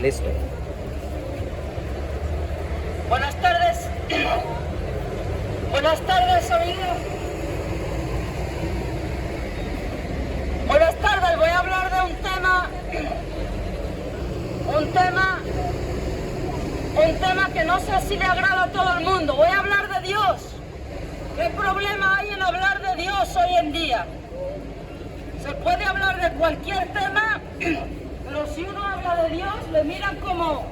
Listo. Buenas tardes. Buenas tardes, amigos. Buenas tardes. Voy a hablar de un tema que no sé si le agrada a todo el mundo. Voy a hablar de Dios. ¿Qué problema hay en hablar de Dios hoy en día? Se puede hablar de cualquier tema, pero si uno habla de Dios, le miran como,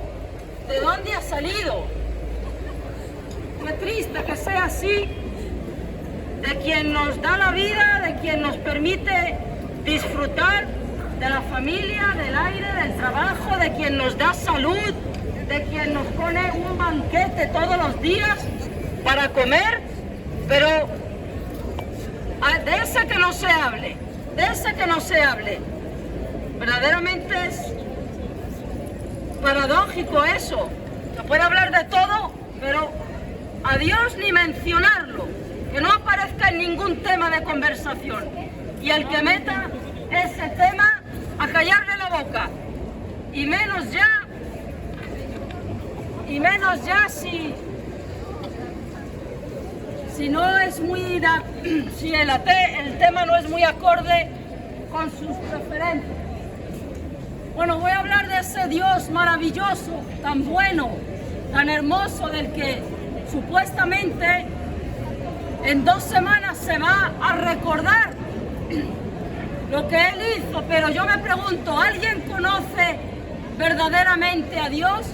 ¿de dónde ha salido? Qué triste que sea así, de quien nos da la vida, de quien nos permite disfrutar de la familia, del aire, del trabajo, de quien nos da salud, de quien nos pone un banquete todos los días para comer, pero de ese que no se hable, de ese que no se hable. Verdaderamente es paradójico eso. Se puede hablar de todo, pero a Dios ni mencionarlo, que no aparezca en ningún tema de conversación. Y el que meta ese tema, a callarle la boca. Y menos ya si no es muy si el tema no es muy acorde con sus preferencias. Bueno, voy a hablar de ese Dios maravilloso, tan bueno, tan hermoso, del que supuestamente en 2 semanas se va a recordar lo que Él hizo. Pero yo me pregunto, ¿alguien conoce verdaderamente a Dios?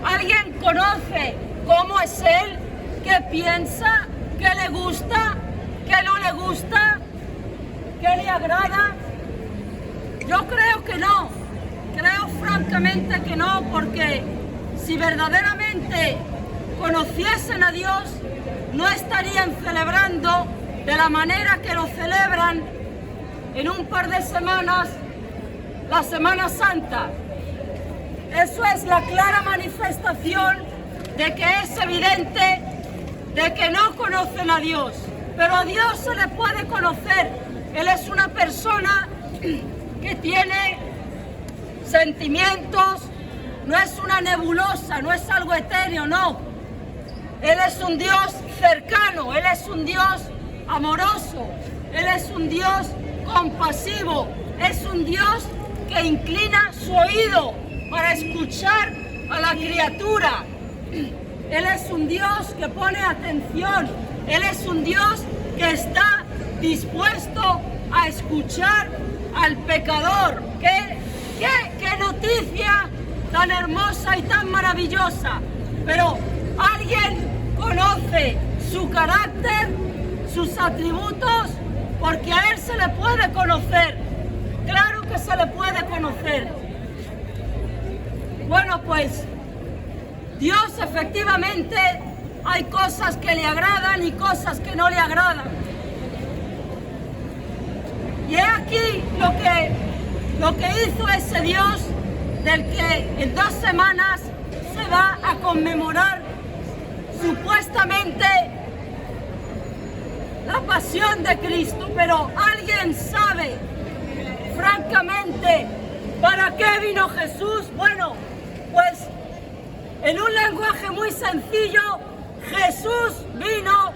¿Alguien conoce cómo es Él? ¿Qué piensa? ¿Qué le gusta? ¿Qué no le gusta? ¿Qué le agrada? Yo creo que no. Creo francamente que no, porque si verdaderamente conociesen a Dios, no estarían celebrando de la manera que lo celebran en un par de semanas la Semana Santa. Eso es la clara manifestación de que es evidente de que no conocen a Dios. Pero a Dios se le puede conocer. Él es una persona que tiene sentimientos, no es una nebulosa, no es algo etéreo, no. Él es un Dios cercano, Él es un Dios amoroso, Él es un Dios compasivo, es un Dios que inclina su oído para escuchar a la criatura. Él es un Dios que pone atención, Él es un Dios que está dispuesto a escuchar al pecador. ¿Qué noticia tan hermosa y tan maravillosa! Pero ¿alguien conoce su carácter, sus atributos? Porque a Él se le puede conocer. Claro que se le puede conocer. Bueno, pues Dios efectivamente hay cosas que le agradan y cosas que no le agradan. Y he aquí lo que hizo ese Dios del que en 2 semanas se va a conmemorar supuestamente la pasión de Cristo. Pero ¿alguien sabe francamente para qué vino Jesús? Bueno, pues en un lenguaje muy sencillo, Jesús vino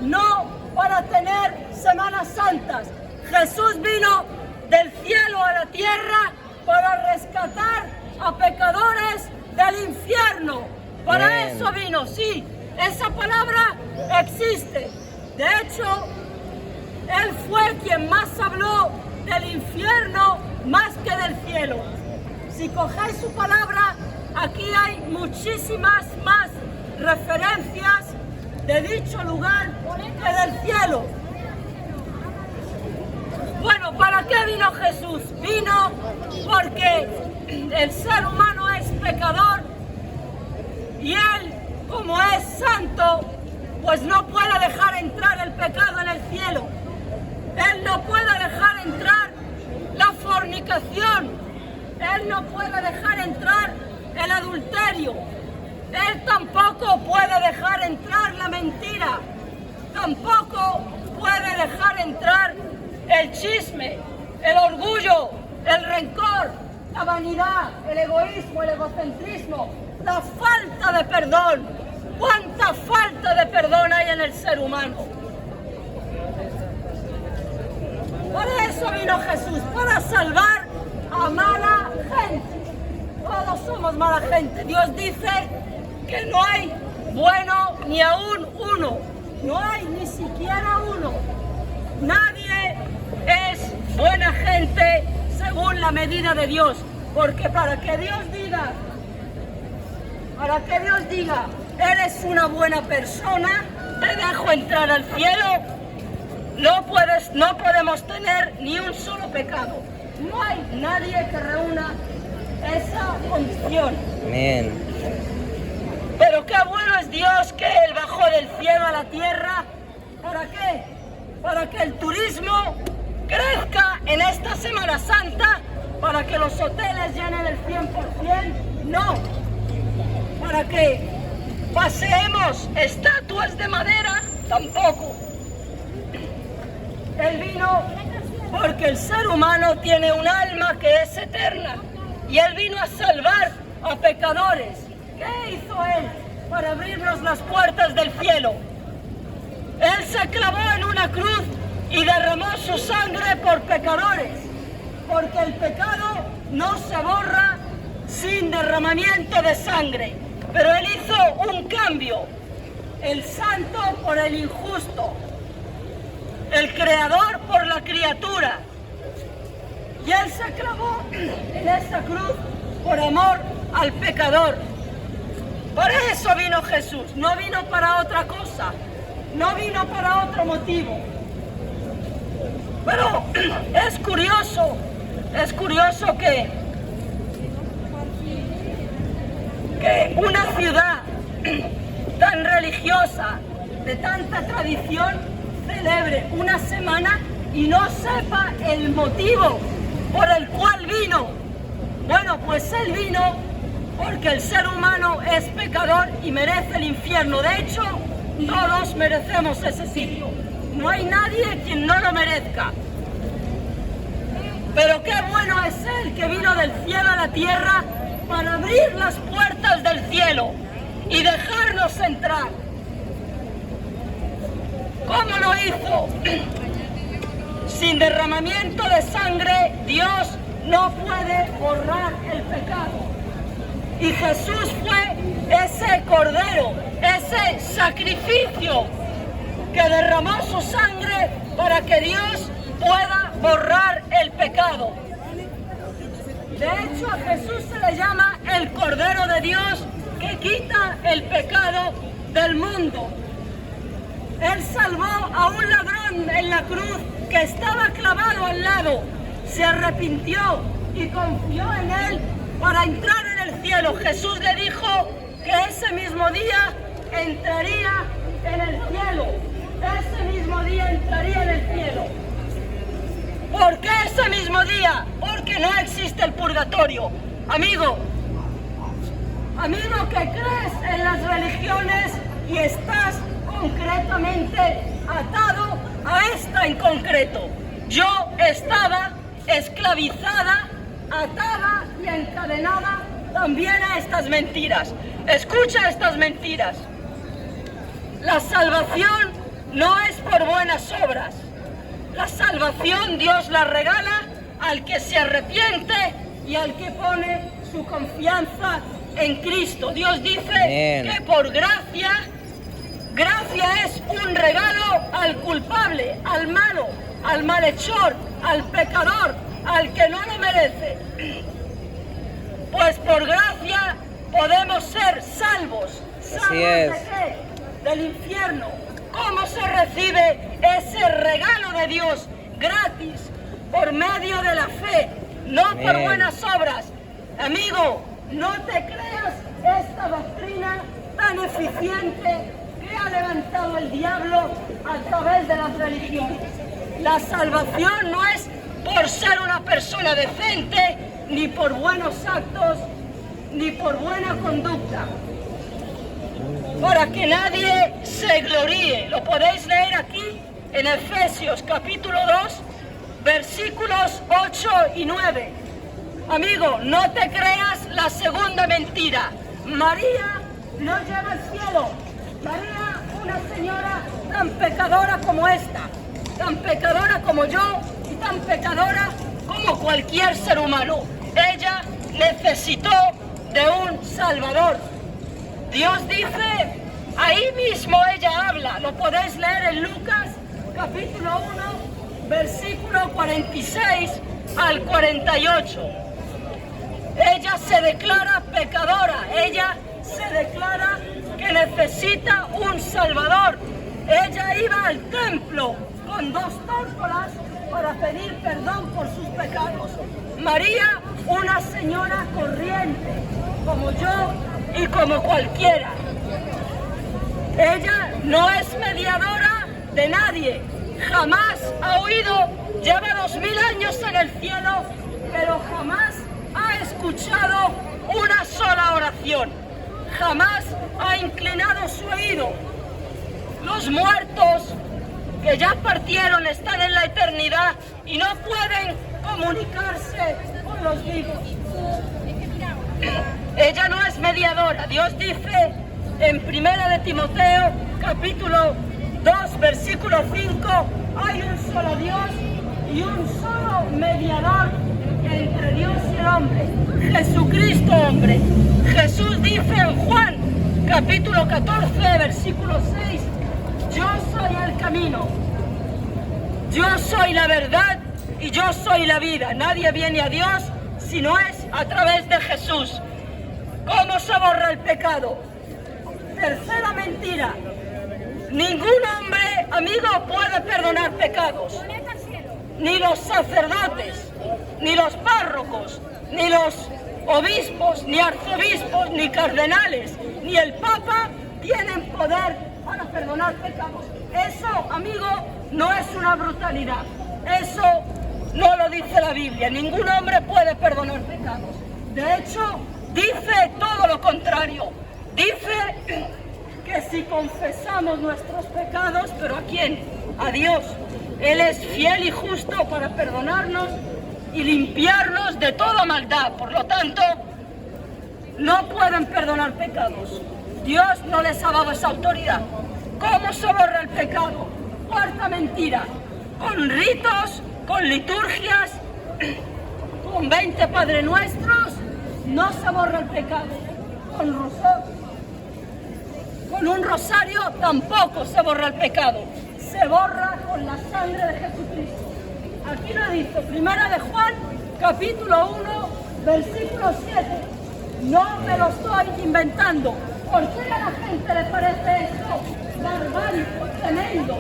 no para tener Semanas Santas. Jesús vino del cielo a la tierra para rescatar a pecadores del infierno. Para eso vino, sí, esa palabra existe. De hecho, Él fue quien más habló del infierno más que del cielo. Si cogéis su palabra, aquí hay muchísimas más referencias de dicho lugar que del cielo. Bueno, ¿para qué vino Jesús? Vino porque el ser humano es pecador y Él, como es santo, pues no puede dejar entrar el pecado en el cielo. Él no puede dejar entrar la fornicación. Él no puede dejar entrar el adulterio. Él tampoco puede dejar entrar la mentira. Tampoco puede dejar entrar el chisme, el orgullo, el rencor, la vanidad, el egoísmo, el egocentrismo, la falta de perdón. ¿Cuánta falta de perdón hay en el ser humano? Para eso vino Jesús, para salvar a mala gente. Todos somos mala gente. Dios dice que no hay bueno ni aún uno. No hay ni siquiera uno. Nadie es buena gente según la medida de Dios. Porque para que Dios diga, eres una buena persona, te dejo entrar al cielo, no podemos tener ni un solo pecado. No hay nadie que reúna esa condición. Amén. Pero qué bueno es Dios que Él bajó del cielo a la tierra. ¿Para qué? Para que el turismo crezca en esta Semana Santa, para que los hoteles llenen el 100%. No. Para que paseemos estatuas de madera, tampoco. Él vino porque el ser humano tiene un alma que es eterna y Él vino a salvar a pecadores. ¿Qué hizo Él para abrirnos las puertas del cielo? Él se clavó en una cruz y derramó su sangre por pecadores, porque el pecado no se borra sin derramamiento de sangre. Pero Él hizo un cambio, el santo por el injusto, el creador por la criatura. Y Él se clavó en esa cruz por amor al pecador. Por eso vino Jesús, no vino para otra cosa, no vino para otro motivo. Pero es curioso que una ciudad tan religiosa, de tanta tradición, celebre una semana y no sepa el motivo por el cual vino. Bueno, pues Él vino porque el ser humano es pecador y merece el infierno. De hecho, todos merecemos ese sitio. No hay nadie quien no lo merezca. Pero qué bueno es Él que vino del cielo a la tierra para abrir las puertas del cielo y dejarnos entrar. ¿Cómo lo hizo? Sin derramamiento de sangre, Dios no puede borrar el pecado. Y Jesús fue ese cordero, ese sacrificio que derramó su sangre para que Dios pueda borrar el pecado. De hecho, a Jesús se le llama el Cordero de Dios que quita el pecado del mundo. Él salvó a un ladrón en la cruz que estaba clavado al lado, se arrepintió y confió en Él para entrar en el cielo. Jesús le dijo que ese mismo día entraría en el cielo. Ese mismo día entraría en el cielo. ¿Por qué ese mismo día? Porque no existe el purgatorio. Amigo que crees en las religiones y estás concretamente atado a esta en concreto. Yo estaba esclavizada, atada y encadenada también a estas mentiras. Escucha estas mentiras. La salvación no es por buenas obras. La salvación Dios la regala al que se arrepiente y al que pone su confianza en Cristo. Dios dice que por gracia es un regalo al culpable, al malo, al malhechor, al pecador, al que no lo merece. Pues por gracia podemos ser salvos. ¿Salvos de qué? Del infierno. ¿Cómo se recibe ese regalo de Dios gratis? Por medio de la fe, no por buenas obras. Amigo, no te creas esta doctrina tan eficiente que ha levantado el diablo a través de las religiones. La salvación no es por ser una persona decente, ni por buenos actos, ni por buena conducta. Para que nadie se gloríe. Lo podéis leer aquí en Efesios capítulo 2, versículos 8 y 9. Amigo, no te creas la segunda mentira. María no llega al cielo. María, una señora tan pecadora como esta, tan pecadora como yo y tan pecadora como cualquier ser humano. Ella necesitó de un Salvador. Dios dice, ahí mismo ella habla, lo podéis leer en Lucas capítulo 1, versículo 46 al 48. Ella se declara pecadora, ella se declara que necesita un Salvador. Ella iba al templo con 2 tórtolas para pedir perdón por sus pecados. María, una señora corriente, como yo y como cualquiera. Ella no es mediadora de nadie, jamás ha oído, lleva 2000 años en el cielo, pero jamás ha escuchado una sola oración, jamás ha inclinado su oído. Los muertos que ya partieron están en la eternidad y no pueden comunicarse con los vivos. Ella no es mediadora. Dios dice en 1 de Timoteo capítulo 2 versículo 5, hay un solo Dios y un solo mediador entre Dios y el hombre, Jesucristo hombre. Jesús dice en Juan capítulo 14 versículo 6, yo soy el camino, yo soy la verdad y yo soy la vida. Nadie viene a Dios si no es a través de Jesús. ¿Cómo se borra el pecado? Tercera mentira. Ningún hombre, amigo, puede perdonar pecados. Ni los sacerdotes, ni los párrocos, ni los obispos, ni arzobispos, ni cardenales, ni el Papa tienen poder para perdonar pecados. Eso, amigo, no es una brutalidad. Eso no lo dice la Biblia. Ningún hombre puede perdonar pecados. De hecho, dice todo lo contrario. Dice que si confesamos nuestros pecados, ¿pero a quién? A Dios. Él es fiel y justo para perdonarnos y limpiarnos de toda maldad. Por lo tanto, no pueden perdonar pecados. Dios no les ha dado esa autoridad. ¿Cómo se borra el pecado? Cuarta mentira. Con ritos, con liturgias, con 20 Padre Nuestros, no se borra el pecado. Con un rosario tampoco se borra el pecado. Se borra con la sangre de Jesucristo. Aquí lo dice, 1 de Juan, capítulo 1, versículo 7. No me lo estoy inventando. ¿Por qué a la gente le parece esto barbárico, tremendo?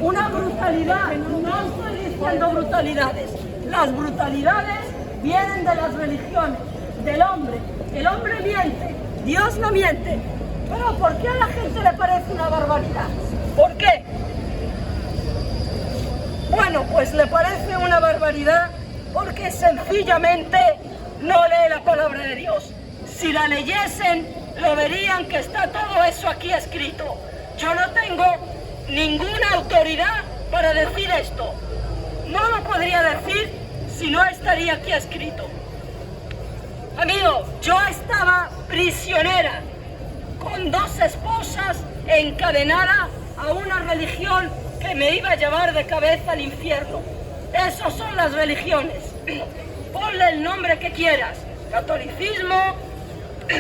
Una brutalidad. No estoy diciendo brutalidades. Las brutalidades vienen de las religiones, del hombre. El hombre miente, Dios no miente. Pero ¿por qué a la gente le parece una barbaridad? ¿Por qué? Bueno, pues le parece una barbaridad porque sencillamente no lee la palabra de Dios. Si la leyesen, lo verían que está todo eso aquí escrito. Yo no tengo ninguna autoridad para decir esto. No lo podría decir si no estaría aquí escrito. Amigo, yo estaba prisionera con 2 esposas encadenada a una religión que me iba a llevar de cabeza al infierno. Esas son las religiones. Ponle el nombre que quieras. Catolicismo,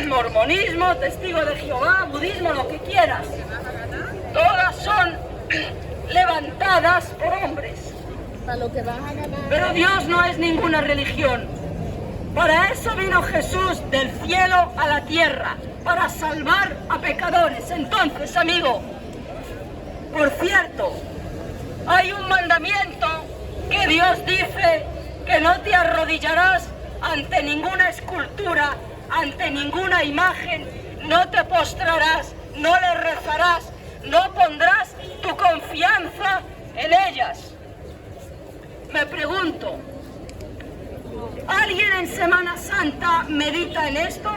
mormonismo, testigo de Jehová, budismo, lo que quieras. Todas son levantadas por hombres. Pero Dios no es ninguna religión. Para eso vino Jesús del cielo a la tierra, para salvar a pecadores. Entonces, amigo, por cierto, hay un mandamiento que Dios dice que no te arrodillarás ante ninguna escultura, ante ninguna imagen, no te postrarás, no le rezarás, no pondrás tu confianza en ellas. Me pregunto, ¿alguien en Semana Santa medita en esto?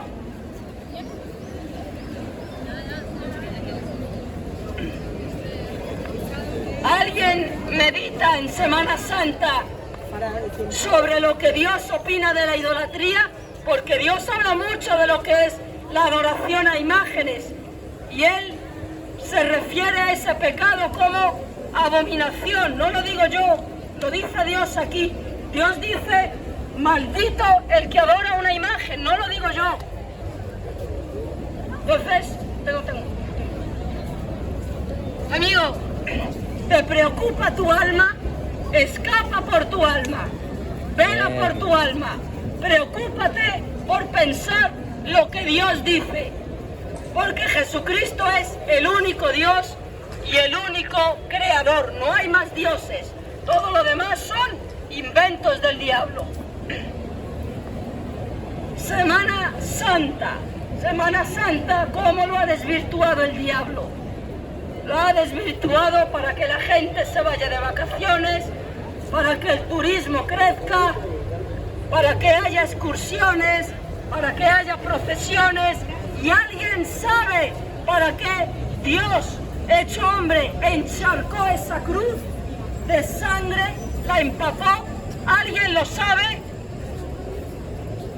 ¿Alguien medita en Semana Santa sobre lo que Dios opina de la idolatría, porque Dios habla mucho de lo que es la adoración a imágenes, y Él se refiere a ese pecado como abominación. No lo digo yo, lo dice Dios aquí. Dios dice, maldito el que adora una imagen, no lo digo yo. Entonces, amigo, ¿te preocupa tu alma? Escapa por tu alma, vela por tu alma, preocúpate por pensar lo que Dios dice, porque Jesucristo es el único Dios y el único creador, no hay más dioses, todo lo demás son inventos del diablo. Semana Santa, ¿cómo lo ha desvirtuado el diablo? Lo ha desvirtuado para que la gente se vaya de vacaciones, para que el turismo crezca, para que haya excursiones, para que haya procesiones. ¿Y alguien sabe para qué Dios, hecho hombre, encharcó esa cruz de sangre, la empapó? ¿Alguien lo sabe?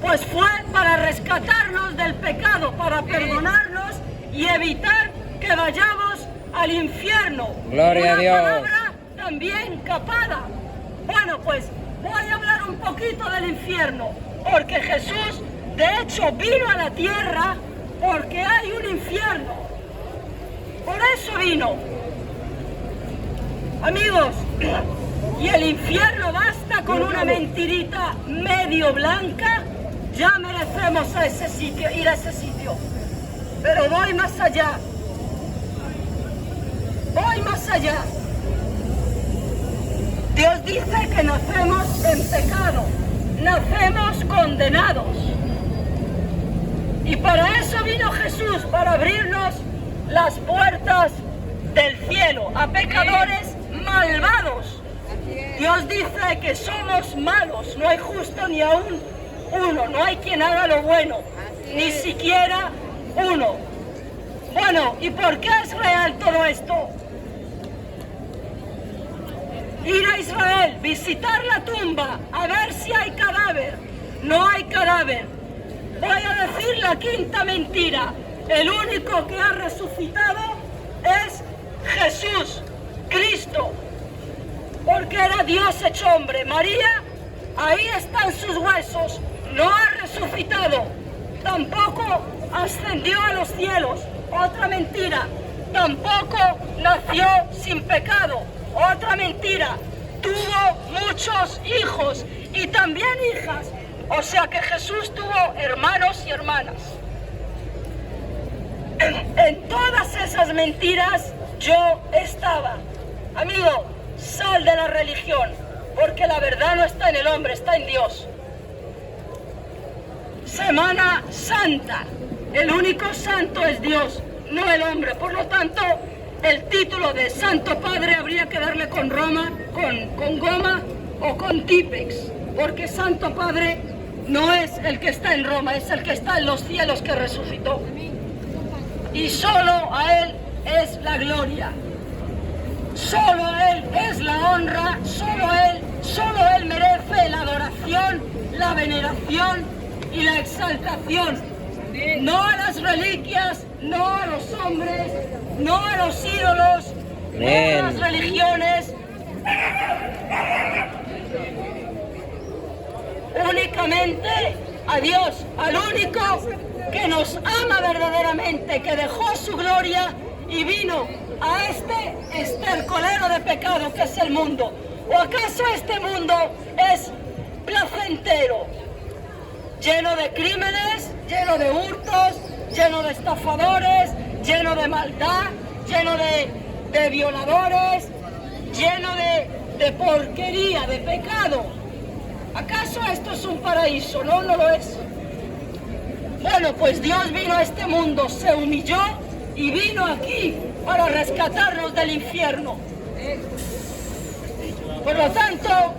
Pues fue para rescatarnos del pecado, para perdonarnos y evitar que vayamos al infierno. Gloria a Dios. Una palabra también capada. Bueno, pues voy a hablar un poquito del infierno, porque Jesús, de hecho, vino a la tierra porque hay un infierno. Por eso vino. Amigos, y el infierno basta con una mentirita medio blanca, ya merecemos a ese sitio, ir a ese sitio. Pero voy más allá. Voy más allá. Dios dice que nacemos en pecado, nacemos condenados. Y para eso vino Jesús, para abrirnos las puertas del cielo a pecadores malvados. Dios dice que somos malos, no hay justo ni aún uno, no hay quien haga lo bueno, ni siquiera uno. Bueno, ¿y por qué es real todo esto? Ir a Israel, visitar la tumba, a ver si hay cadáver. No hay cadáver. Voy a decir la quinta mentira. El único que ha resucitado es Jesús, Cristo, porque era Dios hecho hombre. María, ahí están sus huesos, no ha resucitado, tampoco ascendió a los cielos. Otra mentira. Tampoco nació sin pecado. Otra mentira. Tuvo muchos hijos y también hijas. O sea que Jesús tuvo hermanos y hermanas. En todas esas mentiras yo estaba. Amigo, sal de la religión, porque la verdad no está en el hombre, está en Dios. Semana Santa. El único santo es Dios, no el hombre. Por lo tanto, el título de Santo Padre habría que darle con Roma, con goma o con típex, porque Santo Padre no es el que está en Roma, es el que está en los cielos, que resucitó. Y solo a Él es la gloria, solo a Él es la honra, solo Él merece la adoración, la veneración y la exaltación. No a las reliquias, no a los hombres, no a los ídolos, no a las religiones. Únicamente a Dios, al único que nos ama verdaderamente, que dejó su gloria y vino a este estercolero de pecado que es el mundo. ¿O acaso este mundo es placentero? Lleno de crímenes, lleno de hurtos, lleno de estafadores, lleno de maldad, lleno de violadores, lleno de porquería, de pecado. ¿Acaso esto es un paraíso? No, no lo es. Bueno, pues Dios vino a este mundo, se humilló y vino aquí para rescatarnos del infierno. Por lo tanto,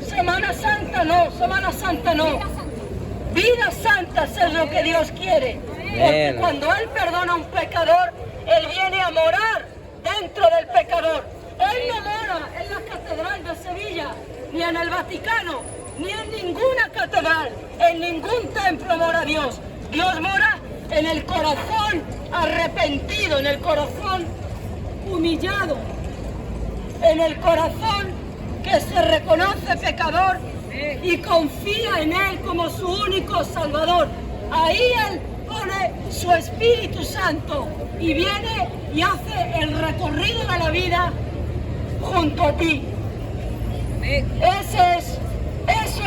Semana Santa no. Vidas santas es lo que Dios quiere. Porque cuando Él perdona a un pecador, Él viene a morar dentro del pecador. Él no mora en la Catedral de Sevilla, ni en el Vaticano, ni en ninguna catedral, en ningún templo mora Dios. Dios mora en el corazón arrepentido, en el corazón humillado, en el corazón que se reconoce pecador y confía en Él como su único Salvador. Ahí Él pone su Espíritu Santo y viene y hace el recorrido de la vida junto a ti. Eso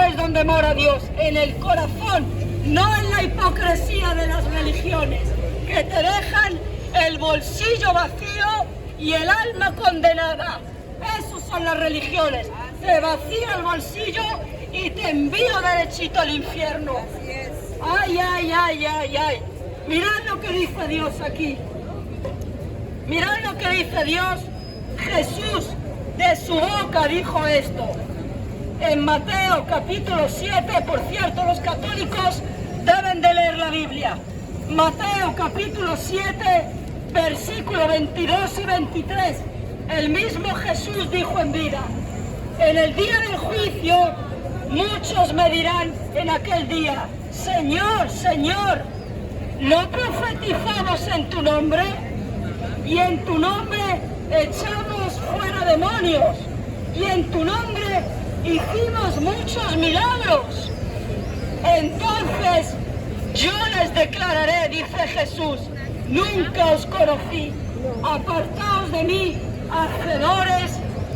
es donde mora Dios, en el corazón, no en la hipocresía de las religiones, que te dejan el bolsillo vacío y el alma condenada. Esas son las religiones. Te vacío el bolsillo y te envío derechito al infierno. Ay, ay, ay, ay, ay. Mirad lo que dice Dios aquí. Mirad lo que dice Dios. Jesús de su boca dijo esto. En Mateo capítulo 7, por cierto, los católicos deben de leer la Biblia. Mateo capítulo 7, versículo 22 y 23. El mismo Jesús dijo en vida: en el día del juicio, muchos me dirán en aquel día: Señor, Señor, ¿no profetizamos en tu nombre? Y en tu nombre echamos fuera demonios. Y en tu nombre hicimos muchos milagros. Entonces yo les declararé, dice Jesús: nunca os conocí. Apartaos de mí, hacedores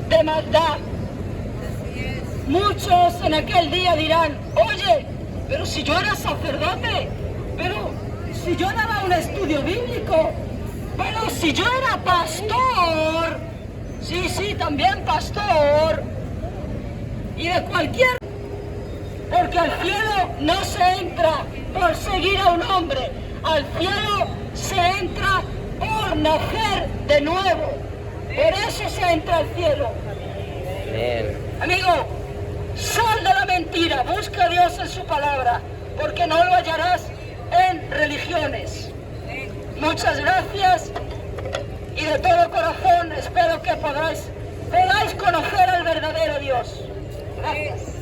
de maldad. Muchos en aquel día dirán: oye, pero si yo era sacerdote, pero si yo daba un estudio bíblico, pero si yo era pastor, sí, también pastor, y de cualquier... Porque al cielo no se entra por seguir a un hombre, al cielo se entra por nacer de nuevo, por eso se entra al cielo. Amén. Amigo, sal de la mentira, busca a Dios en su palabra, porque no lo hallarás en religiones. Muchas gracias y de todo corazón espero que podáis conocer al verdadero Dios. Gracias.